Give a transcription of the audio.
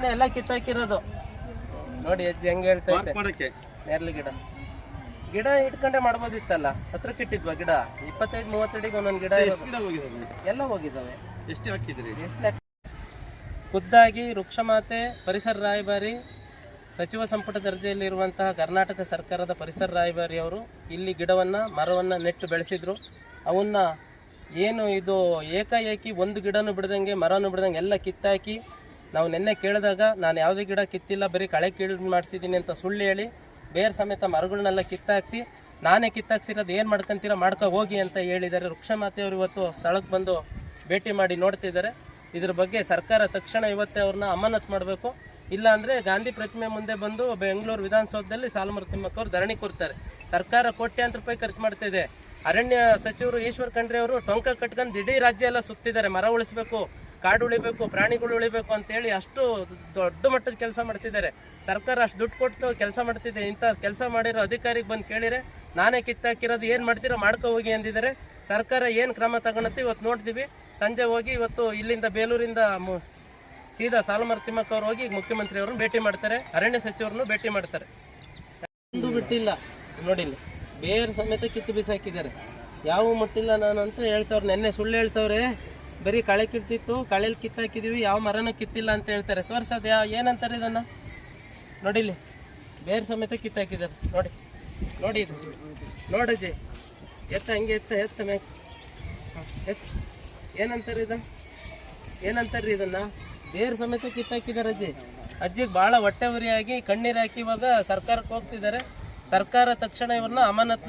ಎಲ್ಲ ಕಿತ್ತಾಕಿರೋದು ನೋಡಿ ಅಜ್ಜಿ ಹೆಂಗ್ ಹೇಳ್ತಾ ಇದ್ದೆ. ನೇರ್ಲಿ ಗಿಡ ಇಟ್ಕೊಂಡೆ ಮಾಡ್ಬೋದಿತ್ತಲ್ಲ, ಹತ್ರಕ್ಕೆ ಇಟ್ಟಿದ್ವಾ ಗಿಡ? 25-30 ಅಡಿಗೆ ಒಂದೊಂದು ಗಿಡ ಎಲ್ಲ ಹೋಗಿದ್ದಾವೆ. ಎಷ್ಟು ಹಾಕಿದ್ರಿ? ಖುದ್ದಾಗಿ ವೃಕ್ಷಮಾತೆ ಪರಿಸರ ರಾಯಭಾರಿ ಸಚಿವ ಸಂಪುಟ ದರ್ಜೆಯಲ್ಲಿರುವಂತಹ ಕರ್ನಾಟಕ ಸರ್ಕಾರದ ಪರಿಸರ ರಾಯಭಾರಿ ಅವರು ಇಲ್ಲಿ ಮರವನ್ನು ನೆಟ್ಟು ಬೆಳೆಸಿದ್ರು. ಅವನ್ನ ಏನು ಇದು ಏಕಾಏಕಿ ಒಂದು ಗಿಡನೂ ಬಿಡ್ದಂಗೆ ಮರನೂ ಬಿಡ್ದಂಗೆ ಎಲ್ಲ ಕಿತ್ತಾಕಿ, ನಾವು ನಿನ್ನೆ ಕೇಳಿದಾಗ ನಾನು ಯಾವುದೇ ಗಿಡ ಕಿತ್ತಿಲ್ಲ, ಬರೀ ಕಳೆ ಕೀಳು ಮಾಡಿಸಿದ್ದೀನಿ ಅಂತ ಸುಳ್ಳು ಹೇಳಿ ಬೇರೆ ಸಮೇತ ಮರಗಳನ್ನೆಲ್ಲ ಕಿತ್ತಾಕ್ಸಿ, ನಾನೇ ಕಿತ್ತಾಕ್ಸಿರೋದು ಏನು ಮಾಡ್ಕೊಂತೀರ ಮಾಡ್ಕೊ ಹೋಗಿ ಅಂತ ಹೇಳಿದ್ದಾರೆ. ವೃಕ್ಷಮಾತೆಯವರು ಇವತ್ತು ಸ್ಥಳಕ್ಕೆ ಬಂದು ಭೇಟಿ ಮಾಡಿ ನೋಡ್ತಿದ್ದಾರೆ. ಇದ್ರ ಬಗ್ಗೆ ಸರ್ಕಾರ ತಕ್ಷಣ ಇವತ್ತೇ ಅವ್ರನ್ನ ಅಮಾನತ್ ಮಾಡಬೇಕು. ಇಲ್ಲ ಅಂದರೆ ಗಾಂಧಿ ಪ್ರತಿಮೆ ಮುಂದೆ ಬಂದು ಬೆಂಗಳೂರು ವಿಧಾನಸೌಧದಲ್ಲಿ ಸಾಲುಮರದ ತಿಮ್ಮಕ್ಕ ಅವರು ಧರಣಿ ಕೊಡ್ತಾರೆ. ಸರ್ಕಾರ ಕೋಟ್ಯಾಂತರ ರೂಪಾಯಿ ಖರ್ಚು ಮಾಡ್ತಿದೆ. ಅರಣ್ಯ ಸಚಿವರು ಈಶ್ವರ್ ಖಂಡ್ರೆ ಅವರು ಟೊಂಕ ಕಟ್ಕೊಂಡು ಇಡೀ ರಾಜ್ಯ ಎಲ್ಲ ಸುತ್ತಿದ್ದಾರೆ. ಮರ ಉಳಿಸ್ಬೇಕು, ಕಾಡು ಉಳಿಬೇಕು, ಪ್ರಾಣಿಗಳು ಉಳಿಬೇಕು ಅಂತೇಳಿ ಅಷ್ಟು ದೊಡ್ಡ ಮಟ್ಟದ ಕೆಲಸ ಮಾಡ್ತಿದ್ದಾರೆ. ಸರ್ಕಾರ ಅಷ್ಟು ದುಡ್ಡು ಕೊಟ್ಟು ಕೆಲಸ ಮಾಡ್ತಿದೆ. ಇಂಥ ಕೆಲಸ ಮಾಡಿರೋ ಅಧಿಕಾರಿಗೆ ಬಂದು ಕೇಳಿದರೆ ನಾನೇ ಕಿತ್ತಾಕಿರೋದು, ಏನು ಮಾಡ್ತೀರೋ ಮಾಡ್ಕೊ ಹೋಗಿ ಅಂದಿದ್ದಾರೆ. ಸರ್ಕಾರ ಏನು ಕ್ರಮ ತಗೊಳತ್ತೆ ಇವತ್ತು ನೋಡ್ತೀವಿ. ಸಂಜೆ ಹೋಗಿ ಇವತ್ತು ಇಲ್ಲಿಂದ ಬೇಲೂರಿಂದ ಸೀದಾ ಸಾಲುಮರದ ತಿಮ್ಮಕ್ಕ ಅವ್ರು ಹೋಗಿ ಮುಖ್ಯಮಂತ್ರಿ ಅವ್ರನ್ನ ಭೇಟಿ ಮಾಡ್ತಾರೆ, ಅರಣ್ಯ ಸಚಿವರನ್ನು ಭೇಟಿ ಮಾಡ್ತಾರೆ. ಒಂದು ಬಿಟ್ಟಿಲ್ಲ ನೋಡಿ, ಬೇರೆ ಸಮೇತ ಕಿತ್ತು ಬಿಸಾಕಿದ್ದಾರೆ. ಯಾವ ಮುಟ್ಟಿಲ್ಲ ನಾನು ಅಂತ ಹೇಳ್ತವ್ರು. ನೆನ್ನೆ ಸುಳ್ಳು ಹೇಳ್ತವ್ರೆ, ಬರೀ ಕಳೆ ಕಿತ್ತಿತ್ತು, ಕಳೆಯಲ್ಲಿ ಕಿತ್ತಾಕಿದೀವಿ, ಯಾವ ಮರನೂ ಕಿತ್ತಿಲ್ಲ ಅಂತ ಹೇಳ್ತಾರೆ. ತೋರ್ಸೋದು ಏನಂತಾರೆ ಇದನ್ನು ನೋಡಿಲ್ಲಿ, ಬೇರೆ ಸಮೇತ ಕಿತ್ತಾಕಿದ್ದಾರೆ. ನೋಡಿ ನೋಡಿ ಇದು ನೋಡಜ್ಜಿ, ಎತ್ತ ಹಂಗೆ ಎತ್ತ ಮೇ ಏನಂತಾರೆ ಏನಂತಾರ್ರಿ ಇದನ್ನ? ಬೇರೆ ಸಮೇತ ಕಿತ್ತಾಕಿದ್ದಾರೆ ಅಜ್ಜಿಗೆ ಭಾಳ ಹೊಟ್ಟೆ ಉರಿಯಾಗಿ ಕಣ್ಣೀರು ಹಾಕಿ ಇವಾಗ ಸರ್ಕಾರಕ್ಕೆ ಹೋಗ್ತಿದ್ದಾರೆ. ಸರ್ಕಾರ ತಕ್ಷಣ ಇವ್ರನ್ನ ಅಮಾನತ್